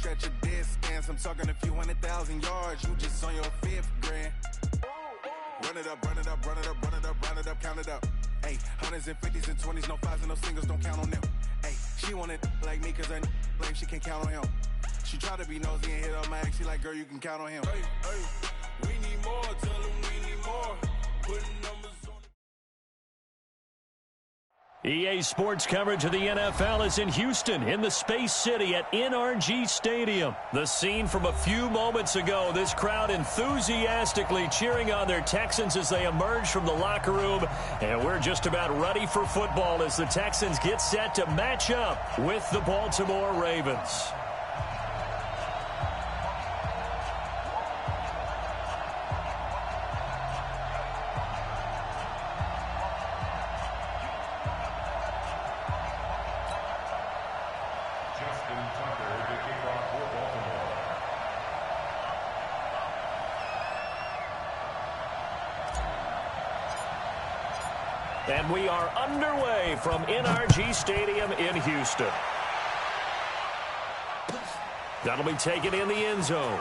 scratch your dead scans. I'm talking a few 100,000 yards. You just on your 5th grand. Run it up, run it up, run it up, run it up, run it up, count it up. Hey, hundreds and 50s and 20s, no 5s and no singles, don't count on them. Hey, she wanted like me cause her like she can't count on him. She tried to be nosy and hit up my ex. She like, girl, you can count on him. Hey, hey, we need more, tell them we need more. Putting numbers on. EA Sports coverage of the NFL is in Houston, in the Space City at NRG Stadium. The scene from a few moments ago, this crowd enthusiastically cheering on their Texans as they emerge from the locker room. And we're just about ready for football as the Texans get set to match up with the Baltimore Ravens. And we are underway from NRG Stadium in Houston. That'll be taken in the end zone.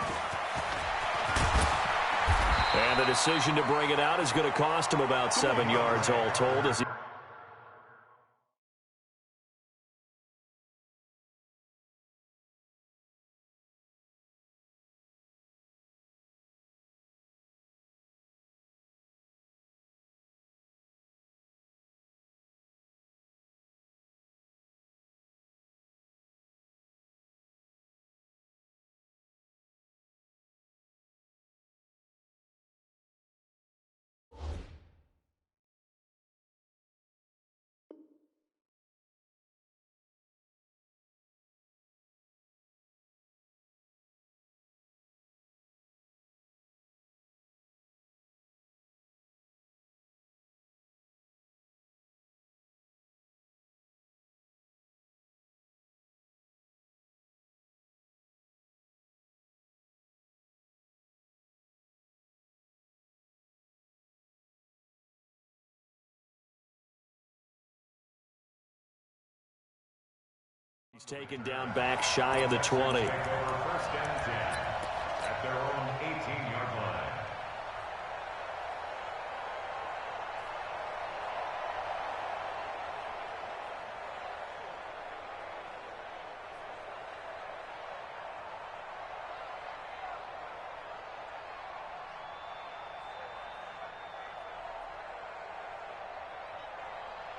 And the decision to bring it out is going to cost him about 7 yards all told as he... He's taken down back shy of the 20. First and 10 at their own 18-yard line.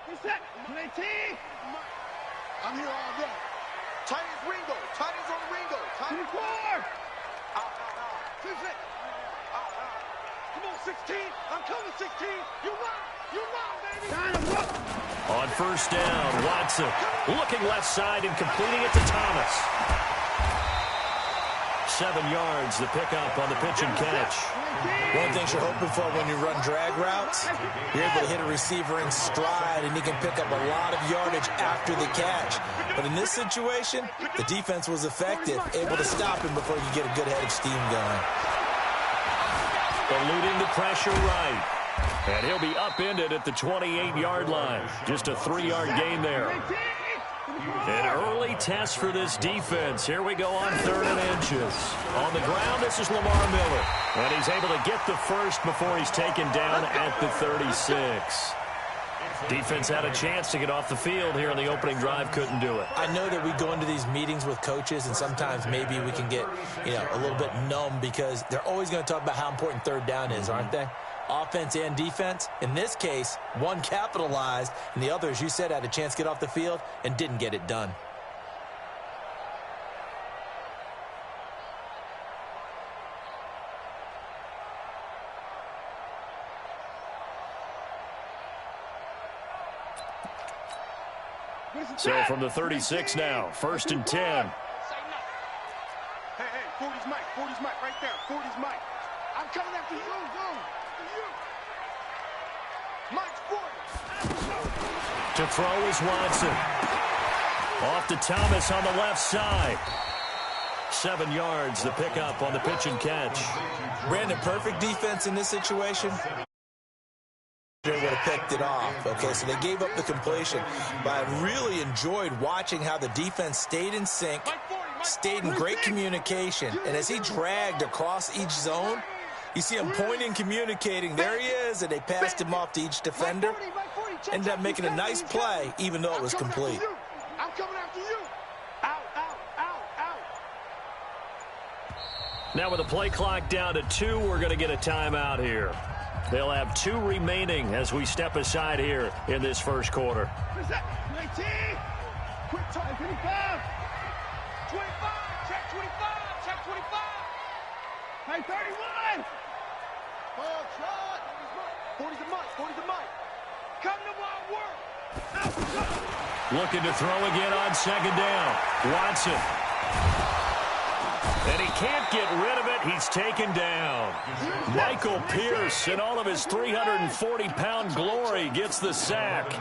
Who's that? 19! I'm here all day. Titans Ringo. Titans on Ringo. Titans 24! Out. 26! Out. Come on, 16. I'm coming, 16. You run, baby. On first down, Watson looking left side and completing it to Thomas. 7 yards, the pickup on the pitch and catch. One thing you're hoping for when you run drag routes, you're able to hit a receiver in stride, and he can pick up a lot of yardage after the catch. But in this situation, the defense was effective, able to stop him before you get a good head of steam going. Eluding the pressure right. And he'll be upended at the 28-yard line. Just a 3-yard gain there. An early test for this defense. Here we go on 3rd and inches. On the ground, this is Lamar Miller. And he's able to get the first before he's taken down at the 36. Defense had a chance to get off the field here in the opening drive, couldn't do it. I know that we go into these meetings with coaches, and sometimes maybe we can get, a little bit numb because they're always going to talk about how important 3rd down is, aren't they? Offense and defense. In this case, one capitalized, and the other, as you said, had a chance to get off the field and didn't get it done. So from the 36 now, 1st and 10. Hey, 40's Mike, right there. 40's Mike. I'm coming after you. Mike's 40. To throw is Watson. Off to Thomas on the left side. 7 yards, the pickup on the pitch and catch. Brandon, perfect defense in this situation. They would have picked it off. Okay, so they gave up the completion. But I really enjoyed watching how the defense stayed in sync, stayed in great communication. And as he dragged across each zone, you see him pointing, communicating. There he is, and they passed him off to each defender. Ended up making a nice play, even though it was complete. I'm coming after you. Out, out, out, out. Now with the play clock down to 2, we're going to get a timeout here. They'll have 2 remaining as we step aside here in this first quarter. What's that? 19. Quick time. 25. 25. Check 25. Check 25. Hey, 31. Ball shot. 40's a mic. 40's a mic. Come to my work. Looking to throw again on second down. Watson. And he can't get rid of it. He's taken down. Michael Pierce, in all of his 340-pound glory, gets the sack.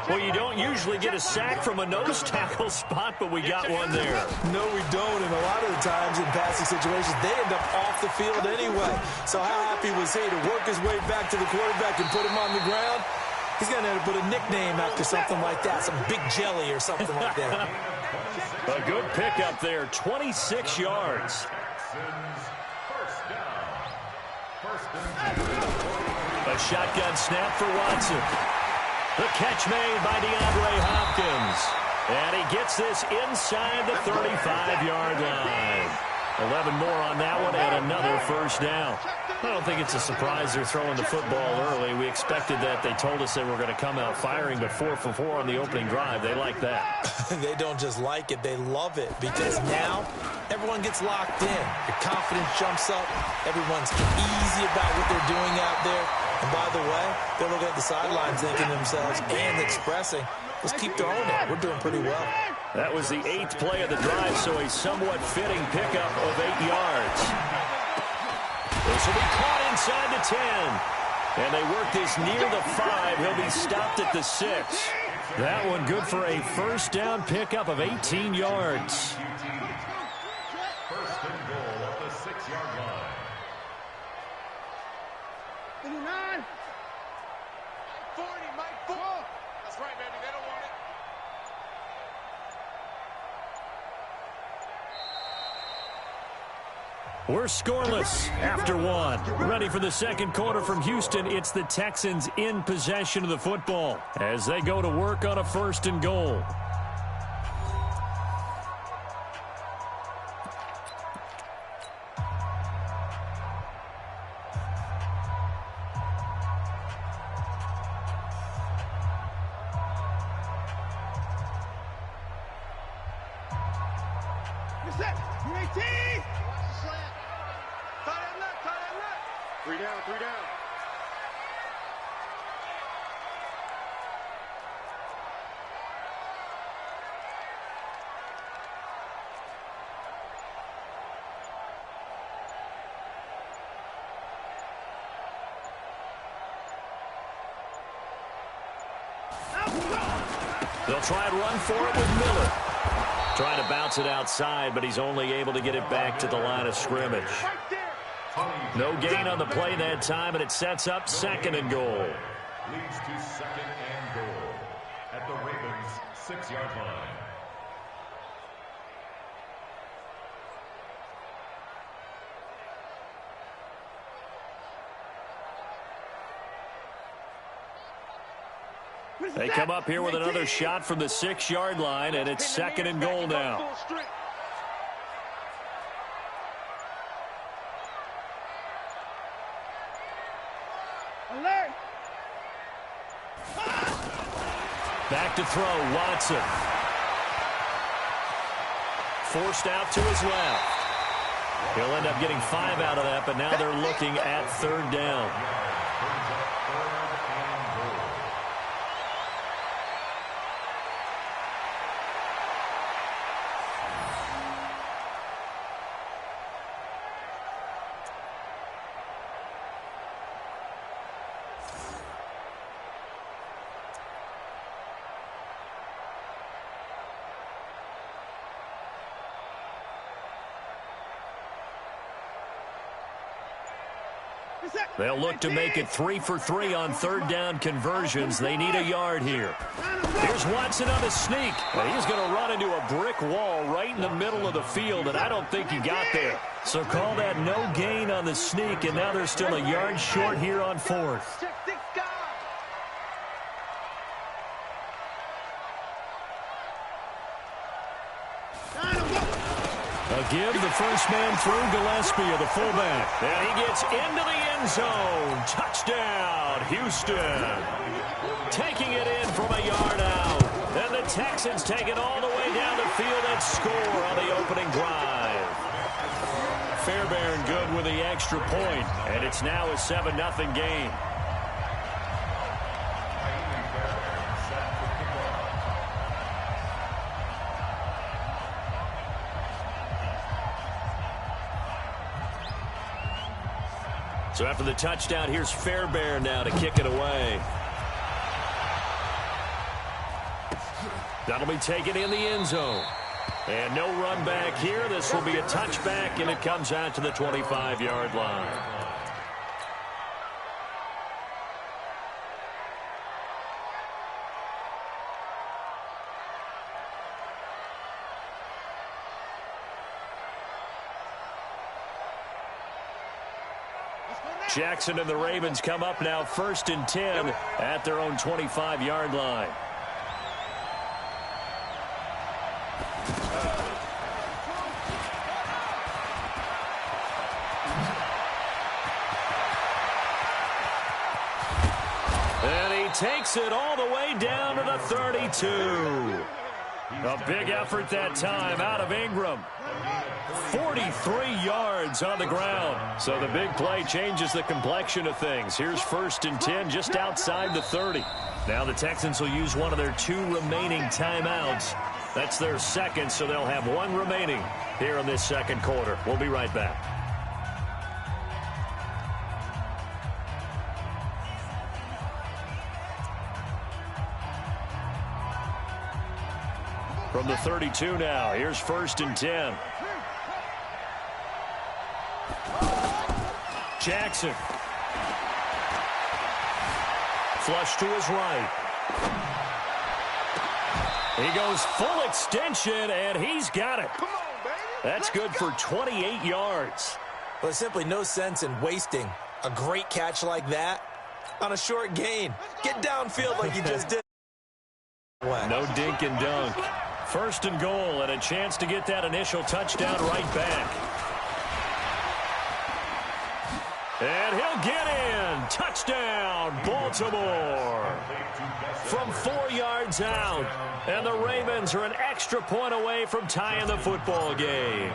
Well, you don't usually get a sack from a nose tackle spot, but we got one there. No, we don't. And a lot of the times in passing situations, they end up off the field anyway. So how happy was he to work his way back to the quarterback and put him on the ground? He's going to have to put a nickname after something like that, some Big Jelly or something like that. A good pickup there, 26 yards. A shotgun snap for Watson. The catch made by DeAndre Hopkins. And he gets this inside the 35-yard line. 11 more on that one and another first down. I don't think it's a surprise they're throwing the football early. We expected that. They told us they were going to come out firing, but 4 for 4 on the opening drive. They like that. They don't just like it, they love it, because now everyone gets locked in. Your confidence jumps up. Everyone's easy about what they're doing out there. And by the way, they're looking at the sidelines thinking to themselves and expressing, let's keep throwing it. We're doing pretty well. That was the 8th play of the drive, so a somewhat fitting pickup of 8 yards. This will be caught inside the 10. And they work this near the 5. He'll be stopped at the 6. That one good for a first down pickup of 18 yards. First and goal at the 6-yard line. 29. 40, Mike. 4. That's right, baby. They don't want it. We're scoreless after 1. Ready for the second quarter from Houston. It's the Texans in possession of the football as they go to work on a first and goal. What's that? 18. Tie that left, tie that left. 3 down, 3 down. They'll try and run for it with Miller. Trying to bounce it outside, but he's only able to get it back to the line of scrimmage. No gain on the play that time, and it sets up second and goal. Leads to second and goal at the Ravens' 6-yard line. They come up here with another shot from the 6-yard line, and it's second and goal now. Alert! Back to throw, Watson. Forced out to his left. He'll end up getting 5 out of that, but now they're looking at third down. They'll look to make it 3 for 3 on third down conversions. They need a yard here. Here's Watson on the sneak. And he's going to run into a brick wall right in the middle of the field, and I don't think he got there. So call that no gain on the sneak, and now they're still a yard short here on fourth. A give, the first man through, Gillespie of the fullback. And he gets into the end zone. Touchdown, Houston. Taking it in from a yard out. And the Texans take it all the way down the field and score on the opening drive. Fairbairn good with the extra point, and it's now a 7-0 game. So after the touchdown, here's Fairbairn now to kick it away. That'll be taken in the end zone. And no run back here. This will be a touchback, and it comes out to the 25-yard line. Jackson and the Ravens come up now 1st and 10 at their own 25-yard line. And he takes it all the way down to the 32. A big effort that time out of Ingram. 43 yards on the ground. So the big play changes the complexion of things. Here's 1st and 10 just outside the 30. Now the Texans will use one of their 2 remaining timeouts. That's their second, so they'll have 1 remaining here in this second quarter. We'll be right back. From the 32 now, here's 1st and 10. Jackson. Flush to his right. He goes full extension, and he's got it. Come on, baby. That's good for 28 yards. Well, there's simply no sense in wasting a great catch like that on a short gain. Get downfield like you just did. No dink and dunk. 1st and goal, and a chance to get that initial touchdown right back. And he'll get in. Touchdown, Baltimore. From 4 yards out. And the Ravens are an extra point away from tying the football game.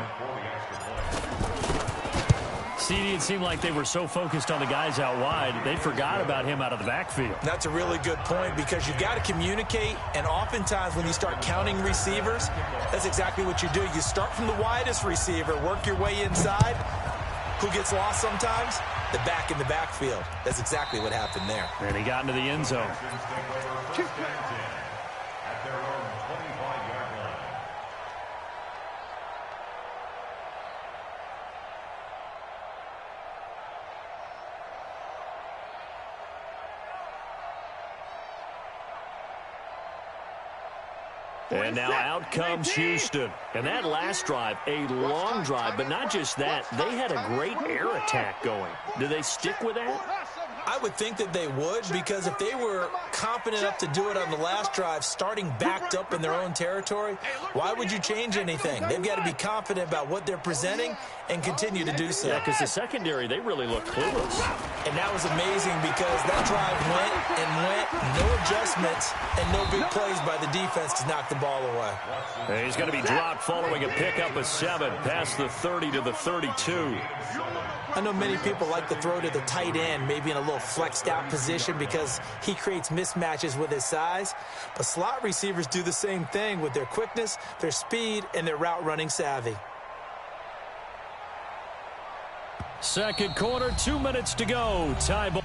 CD, it seemed like they were so focused on the guys out wide, they forgot about him out of the backfield. That's a really good point because you've got to communicate, and oftentimes when you start counting receivers, that's exactly what you do. You start from the widest receiver, work your way inside. Who gets lost sometimes? The back in the backfield. That's exactly what happened there. And he got into the end zone. And now out comes Houston. And that last drive, a long drive, but not just that. They had a great air attack going. Do they stick with that? I would think that they would, because if they were confident enough to do it on the last drive, starting backed up in their own territory, why would you change anything? They've got to be confident about what they're presenting and continue to do so. Yeah, because the secondary, they really look clueless. And that was amazing because that drive went and went, no adjustments, and no big plays by the defense to knock the ball away. And he's going to be dropped following a pickup of 7 past the 30 to the 32. I know many people like to throw to the tight end, maybe in a little flexed out position because he creates mismatches with his size. But slot receivers do the same thing with their quickness, their speed, and their route running savvy. Second quarter, 2 minutes to go. Tie ball.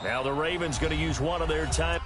Now the Ravens going to use one of their time.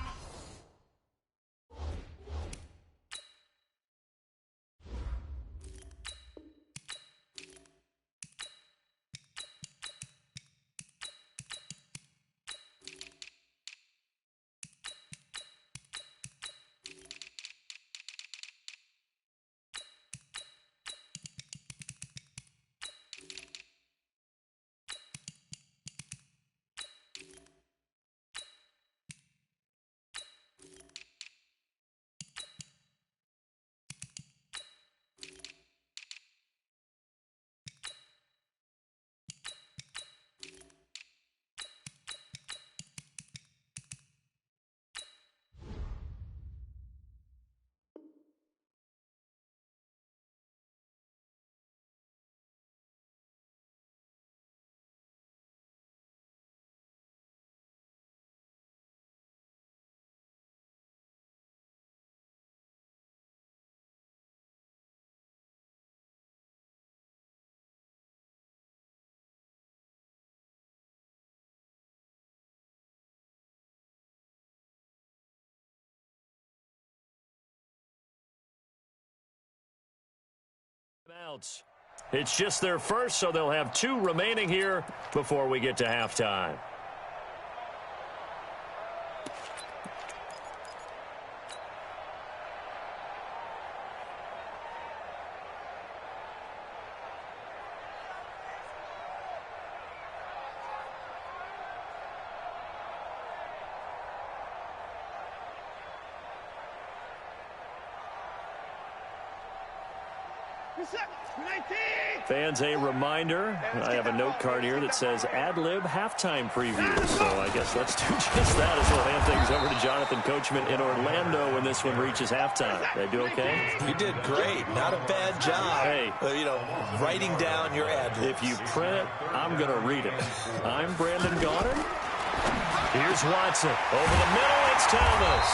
It's just their first, so they'll have 2 remaining here before we get to halftime. Fans, a reminder, I have a note card here that says ad-lib halftime preview. So I guess let's do just that as we'll hand things over to Jonathan Coachman in Orlando when this one reaches halftime. Did I do okay? You did great. Not a bad job. Hey, writing down your ad-libs. If you print it, I'm going to read it. I'm Brandon Goddard. Here's Watson. Over the middle, it's Thomas.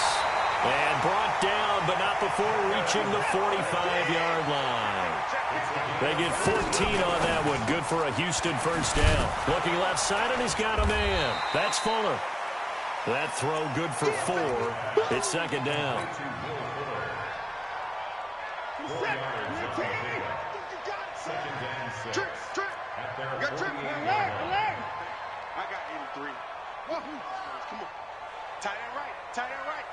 And brought down, but not before reaching the 45-yard line. They get 14 on that one. Good for a Houston first down. Looking left side, and he's got a man. That's Fuller. That throw good for 4. It's second down. I got 83. Come on. Tight end right. Tight end right.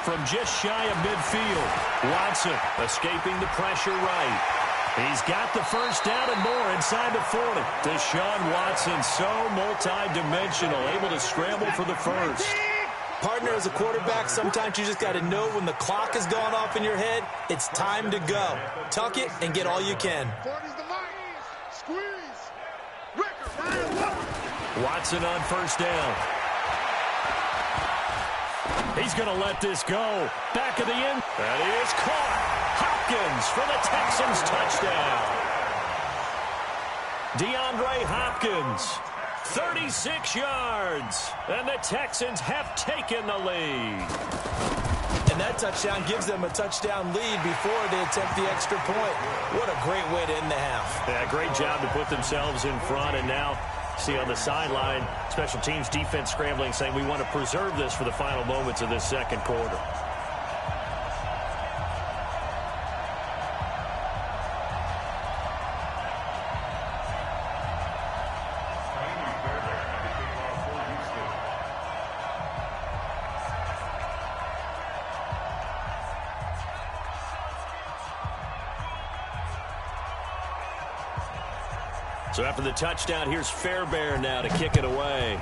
From just shy of midfield, Watson escaping the pressure right. He's got the first down and more inside the 40. Deshaun Watson, so multi-dimensional, able to scramble for the first. Partner, as a quarterback, sometimes you just got to know when the clock has gone off in your head, it's time to go. Tuck it and get all you can. Watson on first down. He's going to let this go. Back of the end. That is caught. Hopkins for the Texans touchdown. DeAndre Hopkins, 36 yards. And the Texans have taken the lead. And that touchdown gives them a touchdown lead before they attempt the extra point. What a great way to end the half. Yeah, great job to put themselves in front, and now see on the sideline, special teams defense scrambling, saying we want to preserve this for the final moments of this second quarter. So after the touchdown, here's Fairbairn now to kick it away.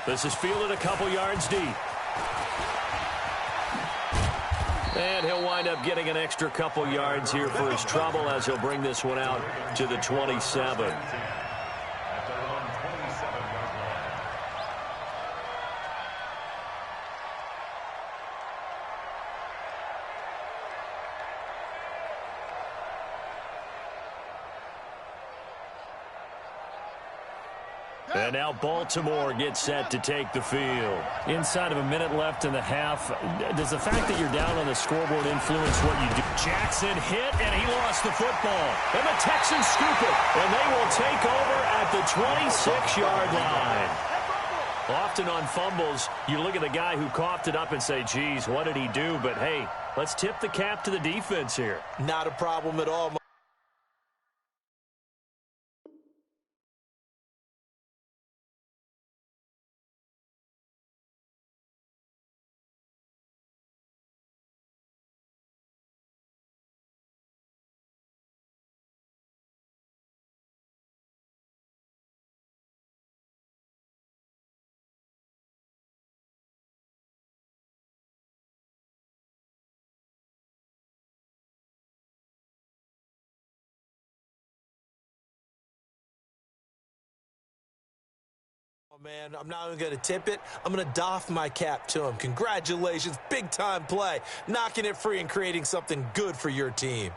This is fielded a couple yards deep. And he'll wind up getting an extra couple yards here for his trouble as he'll bring this one out to the 27. And now Baltimore gets set to take the field. Inside of a minute left in the half, does the fact that you're down on the scoreboard influence what you do? Jackson hit, and he lost the football. And the Texans scoop it, and they will take over the 26-yard line. Often on fumbles, you look at the guy who coughed it up and say, geez, what did he do? But, hey, let's tip the cap to the defense here. Not a problem at all. Oh, man, I'm not even going to tip it. I'm going to doff my cap to him. Congratulations, big-time play. Knocking it free and creating something good for your team.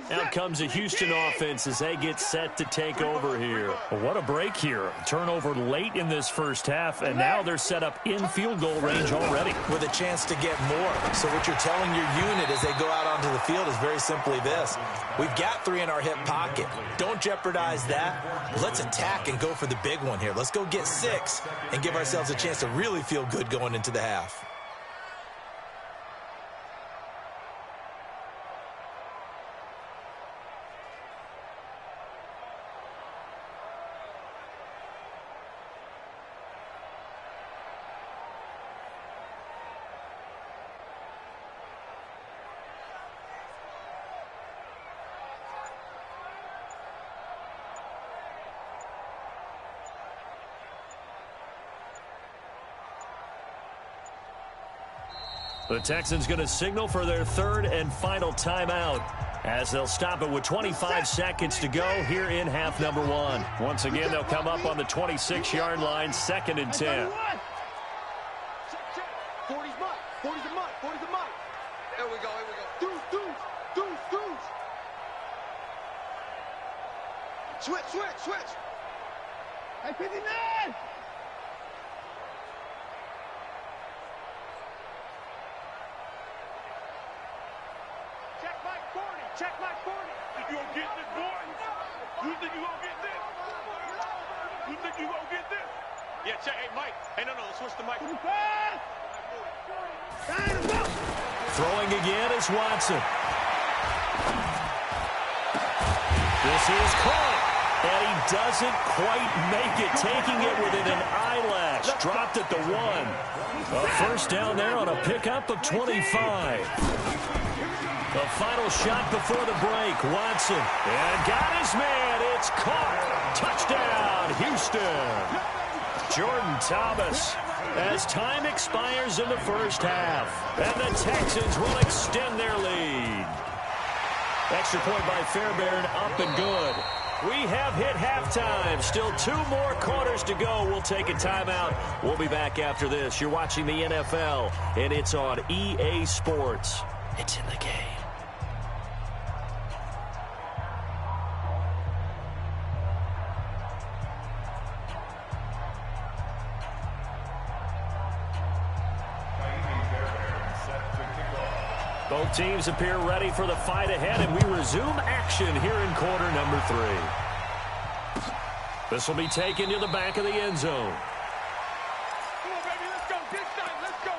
Out comes a Houston offense as they get set to take over here. Well, what a break here. Turnover late in this first half, and now they're set up in field goal range already. With a chance to get more. So what you're telling your unit as they go out onto the field is very simply this. We've got 3 in our hip pocket. Don't jeopardize that. Let's attack and go for the big one here. Let's go get 6 and give ourselves a chance to really feel good going into the half. The Texans going to signal for their 3rd and final timeout as they'll stop it with 25 seconds to go here in half number 1. Once again, they'll come up on the 26-yard line, 2nd and 10. 40's mine. 40's a mine. 40's a mine. Here we go. Here we go. Deuce. Switch. Hey, 59. Check my 40. You gonna get this, boy? You think you gonna get this? You think you gonna get this? Yeah, check. Hey, Mike. Hey, no, switch the mic. Throwing again is Watson. This is caught, and he doesn't quite make it, taking it within an eyelash. Dropped at the 1. A first down there on a pickup of 25. The final shot before the break. Watson. And got his man. It's caught. Touchdown, Houston. Jordan Thomas. As time expires in the first half. And the Texans will extend their lead. Extra point by Fairbairn, up and good. We have hit halftime. Still 2 more quarters to go. We'll take a timeout. We'll be back after this. You're watching the NFL, and it's on EA Sports. It's in the game. Both teams appear ready for the fight ahead, and we resume action here in quarter number 3. This will be taken to the back of the end zone. Come on, baby, let's go. This time, let's go.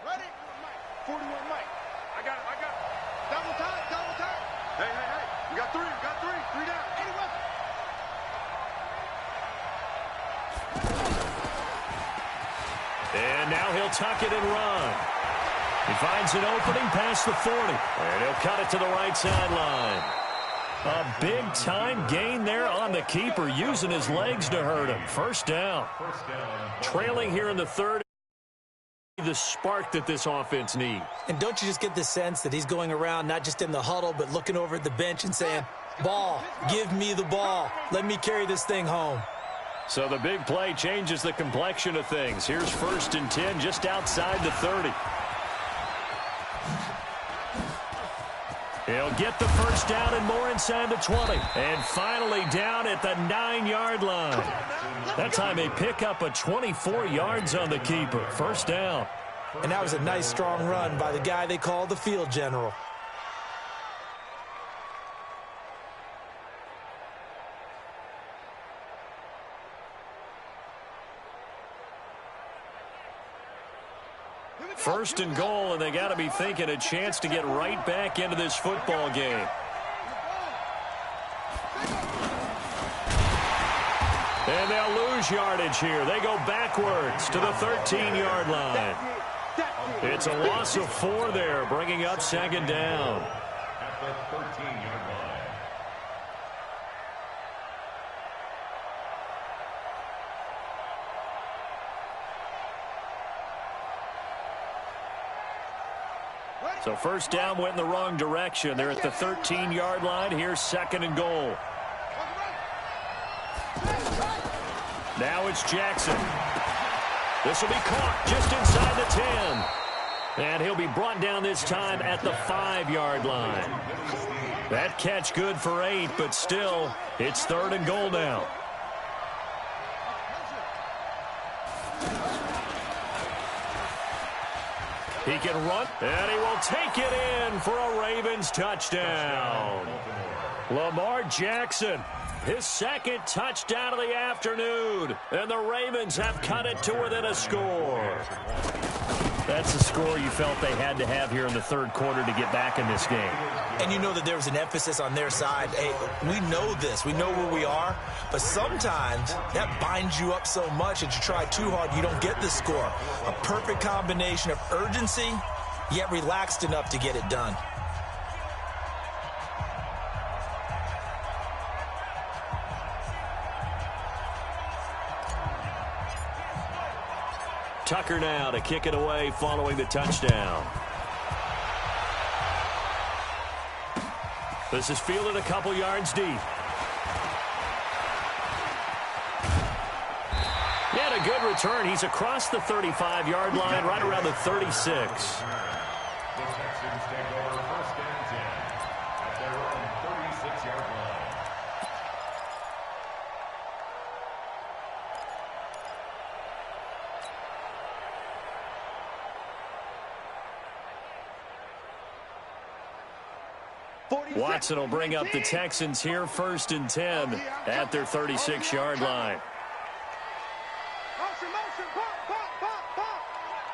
Ready? 41 Mike. I got it. Double time. Hey. We got 3. 3 down. 81. And now he'll tuck it and run. He finds an opening past the 40. And he'll cut it to the right sideline. A big-time gain there on the keeper, using his legs to hurt him. First down. Trailing here in the 3rd. The spark that this offense needs. And don't you just get the sense that he's going around not just in the huddle, but looking over at the bench and saying, ball, give me the ball. Let me carry this thing home. So the big play changes the complexion of things. Here's 1st and 10 just outside the 30. He'll get the first down and more inside the 20. And finally down at the 9-yard line. That time they pick up a 24 yards on the keeper. 1st down. And that was a nice, strong run by the guy they call the field general. First and goal, and they got to be thinking a chance to get right back into this football game. And they'll lose yardage here. They go backwards to the 13-yard line. It's a loss of 4 there, bringing up 2nd down. At the 13-yard line. So 1st down went in the wrong direction. They're at the 13-yard line. Here's 2nd and goal. Now it's Jackson. This will be caught just inside the 10. And he'll be brought down this time at the 5-yard line. That catch good for 8, but still, it's 3rd and goal now. He can run, and he will take it in for a Ravens touchdown. Lamar Jackson, his 2nd touchdown of the afternoon, and the Ravens have cut it to within a score. That's the score you felt they had to have here in the 3rd quarter to get back in this game. And you know that there was an emphasis on their side. Hey, we know this. We know where we are. But sometimes that binds you up so much that you try too hard, you don't get the score. A perfect combination of urgency, yet relaxed enough to get it done. Tucker now to kick it away following the touchdown. This is fielded a couple yards deep. Yet a good return. He's across the 35-yard line, right around the 36. The Texans take over 1st and 10 at their own 36-yard line. Watson will bring up the Texans here, 1st and 10 at their 36-yard line. Motion, pop, pop, pop, pop,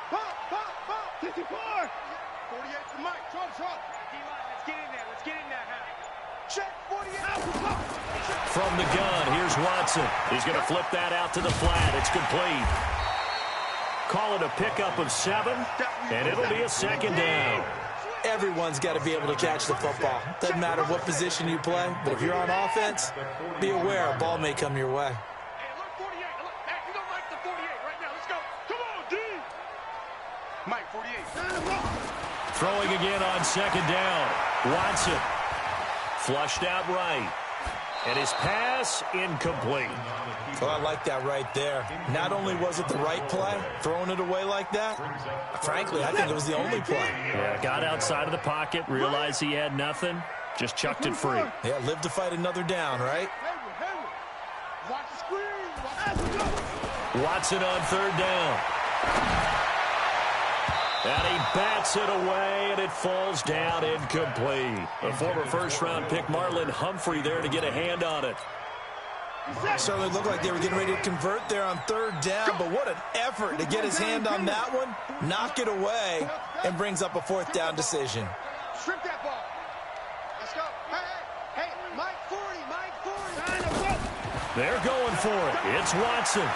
pop, pop, pop, 54. 48 for Mike, drop. Let's get in there, check, 48. From the gun, here's Watson. He's going to flip that out to the flat. It's complete. Call it a pickup of 7, and it'll be a 2nd down. Everyone's got to be able to catch the football. Doesn't matter what position you play, but if you're on offense, be aware a ball may come your way. Hey, look, 48. Look, hey, you don't like the 48 right now. Let's go. Come on, D. Mike, 48. Throwing again on 2nd down. Watson flushed out right. And his pass incomplete. Well, I like that right there. Not only was it the right play, throwing it away like that, frankly, I think it was the only play. Yeah, got outside of the pocket, realized he had nothing, just chucked it free. Yeah, live to fight another down, right? Watch the screen. Watson on 3rd down. And he bats it away, and it falls down incomplete. A former 1st-round pick, Marlon Humphrey, there to get a hand on it. Certainly looked like they were getting ready to convert there on 3rd down, but what an effort to get his hand on that one, knock it away, and brings up a 4th down decision. Strip that ball. Let's go. Hey, Mike 40. They're going for it. It's Watson.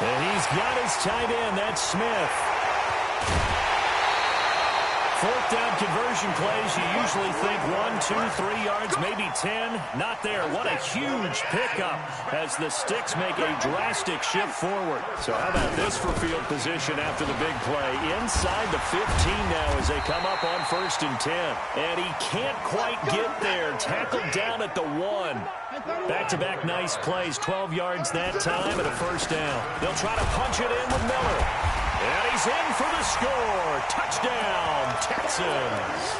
And he's got his tight end. That's Smith. Fourth down conversion plays, you usually think 1, 2, 3 yards, maybe 10. Not there. What a huge pickup as the Sticks make a drastic shift forward. So how about this for field position after the big play? Inside the 15 now as they come up on 1st and 10. And he can't quite get there. Tackled down at the 1. Back-to-back nice plays. 12 yards that time and a first down. They'll try to punch it in with Miller. And he's in for the score. Touchdown, Texans.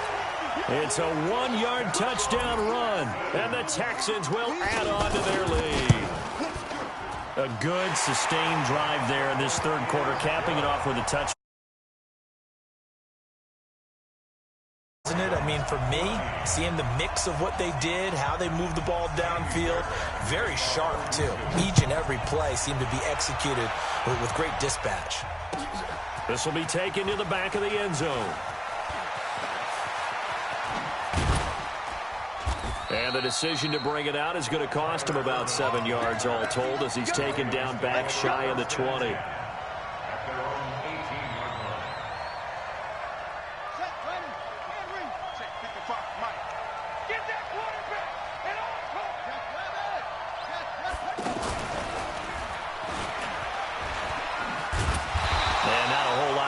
It's a 1-yard touchdown run. And the Texans will add on to their lead. A good, sustained drive there in this third quarter, capping it off with a touchdown. Isn't it? I mean, for me, seeing the mix of what they did, how they moved the ball downfield, very sharp, too. Each and every play seemed to be executed with great dispatch. This will be taken to the back of the end zone. And the decision to bring it out is going to cost him about 7 yards all told as he's taken down back shy of the 20.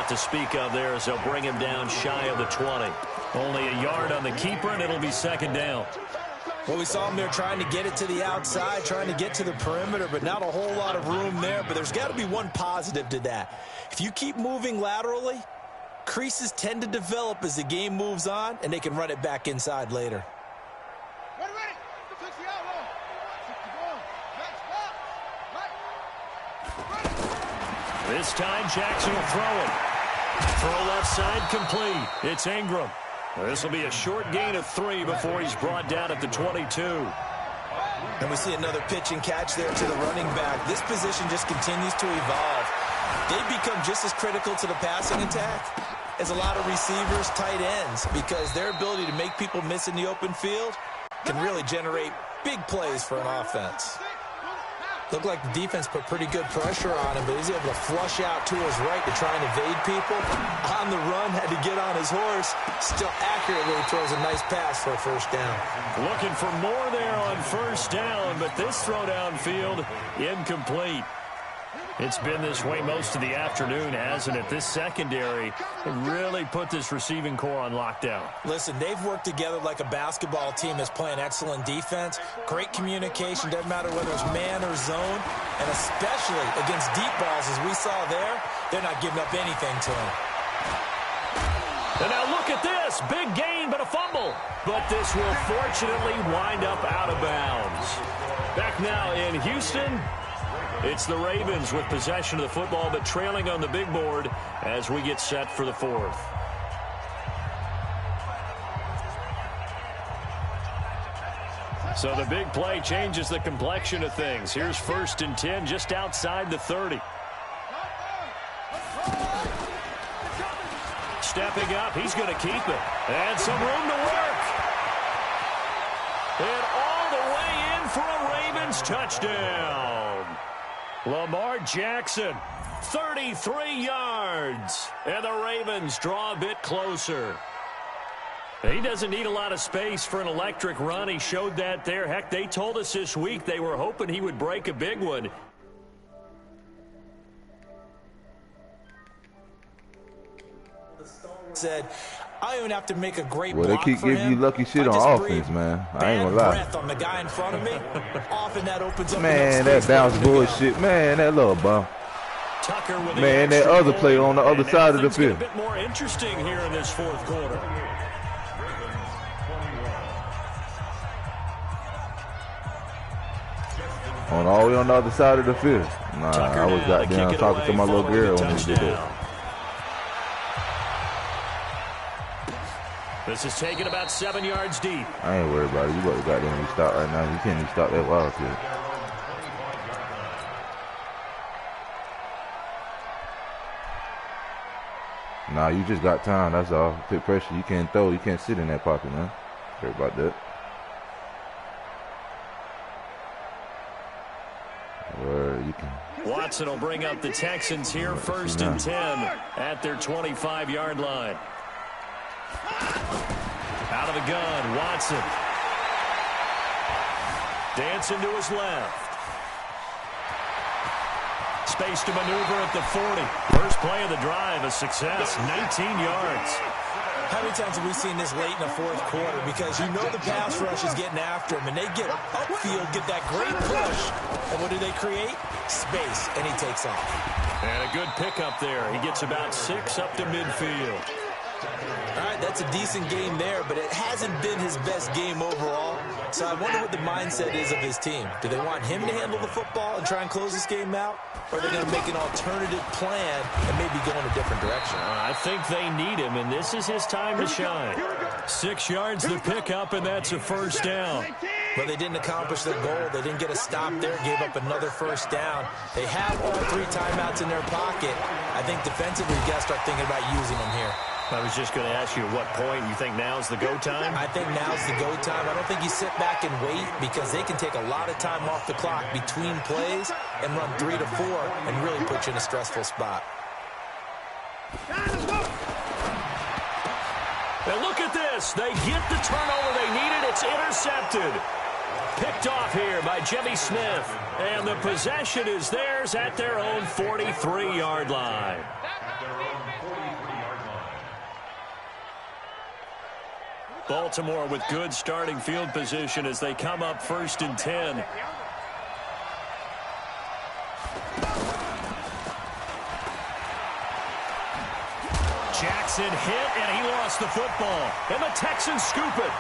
To speak of there as they'll bring him down shy of the 20. Only a yard on the keeper, and it'll be second down. Well, we saw him there trying to get it to the outside, trying to get to the perimeter, but not a whole lot of room there. But there's got to be one positive to that. If you keep moving laterally, creases tend to develop as the game moves on, and they can run it back inside later. This time, Jackson will throw it. Throw left side complete. It's Ingram. This will be a short gain of 3 before he's brought down at the 22. And we see another pitch and catch there to the running back. This position just continues to evolve. They become just as critical to the passing attack as a lot of receivers, tight ends, because their ability to make people miss in the open field can really generate big plays for an offense. Looked like the defense put pretty good pressure on him, but he's able to flush out to his right to try and evade people. On the run, had to get on his horse. Still accurately throws a nice pass for a first down. Looking for more there on first down, but this throw downfield incomplete. It's been this way most of the afternoon, hasn't it? This secondary really put this receiving core on lockdown. Listen, they've worked together like a basketball team that's playing excellent defense. Great communication, doesn't matter whether it's man or zone. And especially against deep balls, as we saw there, they're not giving up anything to him. And now look at this. Big gain, but a fumble. But this will fortunately wind up out of bounds. Back now in Houston. It's the Ravens with possession of the football, but trailing on the big board as we get set for the fourth. So the big play changes the complexion of things. Here's 1st and 10 just outside the 30. Stepping up, he's going to keep it. And some room to work. And all the way in for a Ravens touchdown. Lamar Jackson, 33 yards. And the Ravens draw a bit closer. He doesn't need a lot of space for an electric run. He showed that there. Heck, they told us this week they were hoping he would break a big one. Said, I don't even have to make a great block. Well, they keep giving you lucky shit on offense, man. I ain't gonna lie. Breath on the guy in front of me. Often that opens up. Man, that bounce bullshit. Man, that little bum. Tucker with man, that other play on the other side of the field. A bit more interesting here in this fourth quarter. On all the way on the other side of the field. Nah, Tucker I was goddamn talking to my little girl when he did that. This is taken about 7 yards deep. I ain't worried about it. You got to goddamn restart right now. You can't even stop that WildCat. Nah, you just got time. That's all. Put pressure. You can't throw. You can't sit in that pocket, man. Worry about that. Word, you can. Watson will bring up the Texans here, 1st and 10 at their 25-yard line. out of the gun. Watson. Dancing to his left. Space to maneuver at the 40. First play of the drive, a success, 19 yards. How many times have we seen this late in the fourth quarter? Because you know the pass rush is getting after him, and they get upfield, get that great push. And what do they create? Space, and he takes off. And a good pickup there. He gets about 6 up to midfield. All right, that's a decent game there, but it hasn't been his best game overall. So I wonder what the mindset is of his team. Do they want him to handle the football and try and close this game out? Or are they going to make an alternative plan and maybe go in a different direction? I think they need him, and this is his time to shine. 6 yards the pickup, and that's a first down. But they didn't accomplish their goal. They didn't get a stop there, gave up another first down. They have all 3 timeouts in their pocket. I think defensively, you got to start thinking about using them here. I was just going to ask you at what point you think now's the go time? I think now's the go time. I don't think you sit back and wait because they can take a lot of time off the clock between plays and run 3 to 4 and really put you in a stressful spot. And look at this. They get the turnover they needed. It's intercepted. Picked off here by Jimmy Smith. And the possession is theirs at their own 43-yard line. Baltimore with good starting field position as they come up 1st and 10. Jackson hit, and he lost the football. And the Texans scoop it.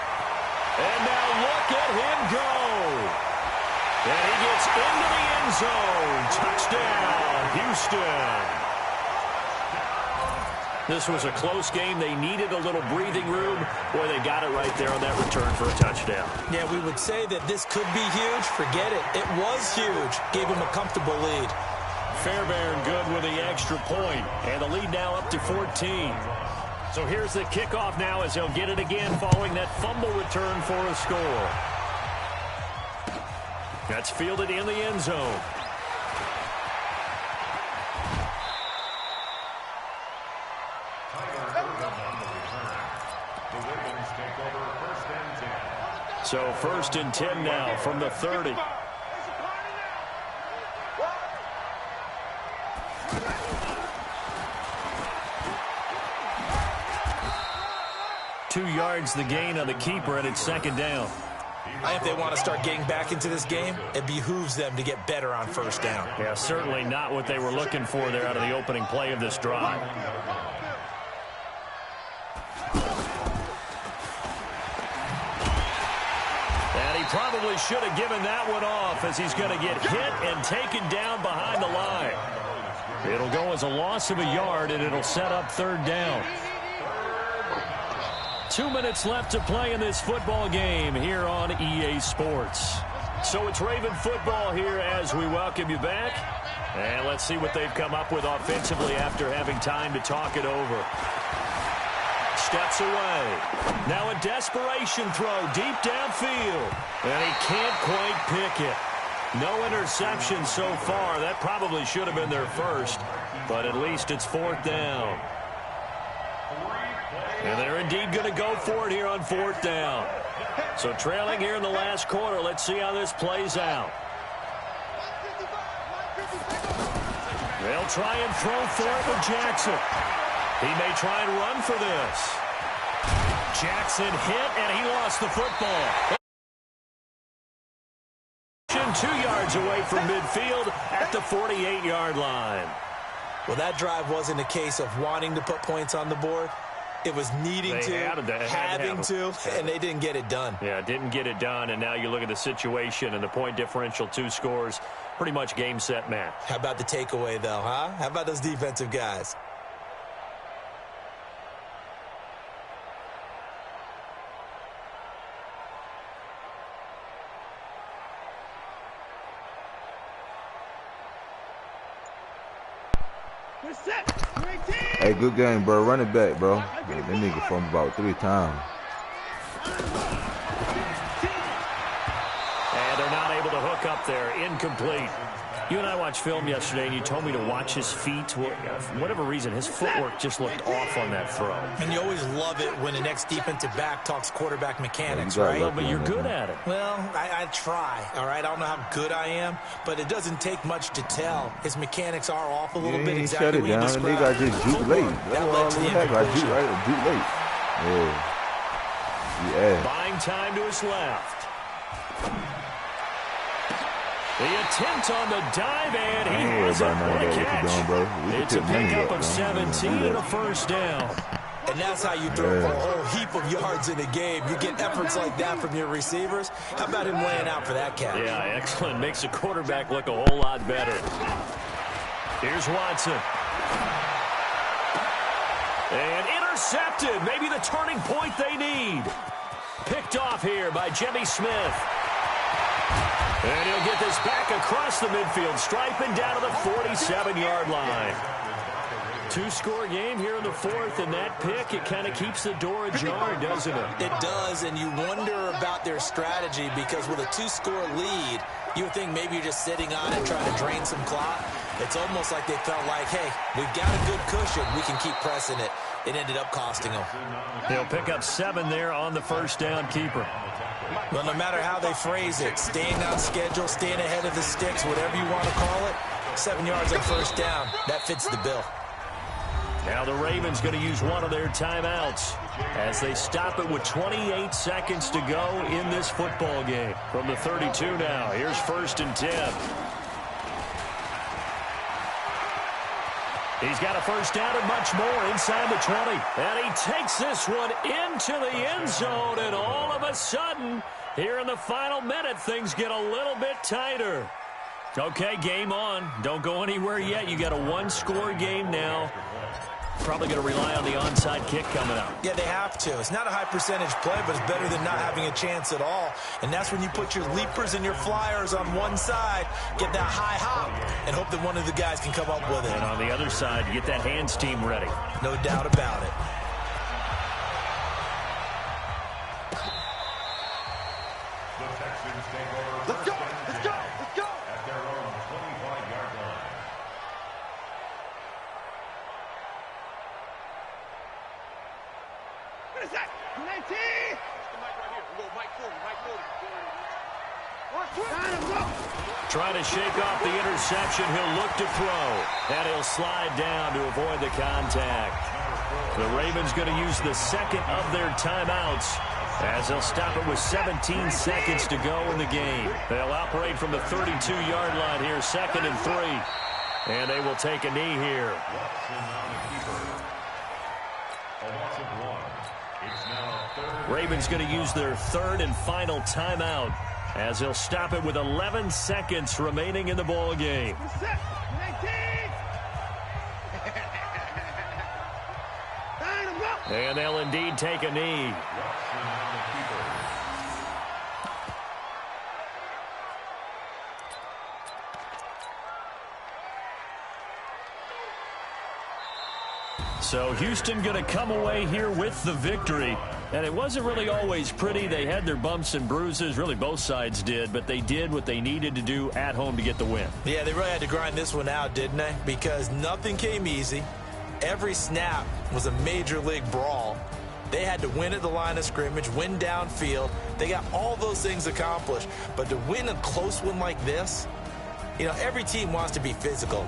And now look at him go. And he gets into the end zone. Touchdown, Houston. This was a close game. They needed a little breathing room. Boy, they got it right there on that return for a touchdown. Yeah, we would say that this could be huge. Forget it. It was huge. Gave him a comfortable lead. Fairbairn good with the extra point. And the lead now up to 14. So here's the kickoff now as they'll get it again following that fumble return for a score. That's fielded in the end zone. So 1st and 10 now from the 30. Two yards the gain on the keeper, and it's 2nd down. If they want to start getting back into this game, it behooves them to get better on 1st down. Yeah, certainly not what they were looking for there out of the opening play of this drive. Probably should have given that one off as he's going to get hit and taken down behind the line. It'll go as a loss of a yard, and it'll set up 3rd down. 2 minutes left to play in this football game here on EA Sports. So it's Raven football here as we welcome you back. And let's see what they've come up with offensively after having time to talk it over. Steps away. Now a desperation throw deep downfield. And he can't quite pick it. No interception so far. That probably should have been their first. But at least it's 4th down. And they're indeed going to go for it here on 4th down. So trailing here in the last quarter. Let's see how this plays out. They'll try and throw for it with Jackson. He may try and run for this. Jackson hit, and he lost the football. 2 yards away from midfield at the 48-yard line. Well, that drive wasn't a case of wanting to put points on the board. It was needing having to, and they didn't get it done. Yeah, didn't get it done, and now you look at the situation and the point differential, 2 scores, pretty much game, set, match. How about the takeaway, though, huh? How about those defensive guys? Hey, good game, bro. Run it back, bro. That nigga fumbled about 3 times. And they're not able to hook up there. Incomplete. You and I watched film yesterday, and you told me to watch his feet. Well, for whatever reason, his footwork just looked off on that throw. And you always love it when the next defensive back talks quarterback mechanics, right? Well, but you're good at it. Well, I try, all right? I don't know how good I am, but it doesn't take much to tell. His mechanics are off a little bit. Exactly what you described. They got just juke late. That's all they had. Got juke late. Yeah. Buying time to his left. The attempt on the dive, and he has a catch. It's a pickup of 17 and a first down. And that's how you throw a whole heap of yards in a game. You get efforts like that from your receivers. How about him laying out for that catch? Yeah, excellent. Makes the quarterback look a whole lot better. Here's Watson. And intercepted. Maybe the turning point they need. Picked off here by Jimmy Smith. And he'll get this back across the midfield stripe and down to the 47-yard line. Two-score game here in the fourth, and that pick, it kind of keeps the door ajar, doesn't it? It does, and you wonder about their strategy because with a two-score lead, you would think maybe you're just sitting on it trying to drain some clock. It's almost like they felt like, hey, we've got a good cushion. We can keep pressing it. It ended up costing them. They'll pick up 7 there on the first down keeper. Well, no matter how they phrase it, staying on schedule, staying ahead of the sticks, whatever you want to call it, 7 yards on first down, that fits the bill. Now the Ravens going to use one of their timeouts as they stop it with 28 seconds to go in this football game. From the 32 now, here's 1st and 10. He's got a first down and much more inside the 20. And he takes this one into the end zone, and all of a sudden, here in the final minute, things get a little bit tighter. Okay, game on. Don't go anywhere yet. You got a one-score game now. Probably going to rely on the onside kick coming up. Yeah, they have to. It's not a high percentage play, but it's better than not having a chance at all. And that's when you put your leapers and your flyers on one side, get that high hop, and hope that one of the guys can come up with it. And on the other side, you get that hands team ready. No doubt about it. Let's go! Let's go! Let's go! At their own 25-yard line. What is that? 19! That's the mic right here. We go Mike 40, Mike 40. Trying to shake off the interception. He'll look to throw. And he'll slide down to avoid the contact. The Ravens going to use the second of their timeouts as they'll stop it with 17 seconds to go in the game. They'll operate from the 32-yard line here, 2nd and 3. And they will take a knee here. Ravens going to use their 3rd and final timeout as they'll stop it with 11 seconds remaining in the ball game. And they'll indeed take a knee. So Houston going to come away here with the victory. And it wasn't really always pretty. They had their bumps and bruises. Really, both sides did. But they did what they needed to do at home to get the win. Yeah, they really had to grind this one out, didn't they? Because nothing came easy. Every snap was a major league brawl. They had to win at the line of scrimmage, win downfield. They got all those things accomplished. But to win a close one like this, you know, every team wants to be physical.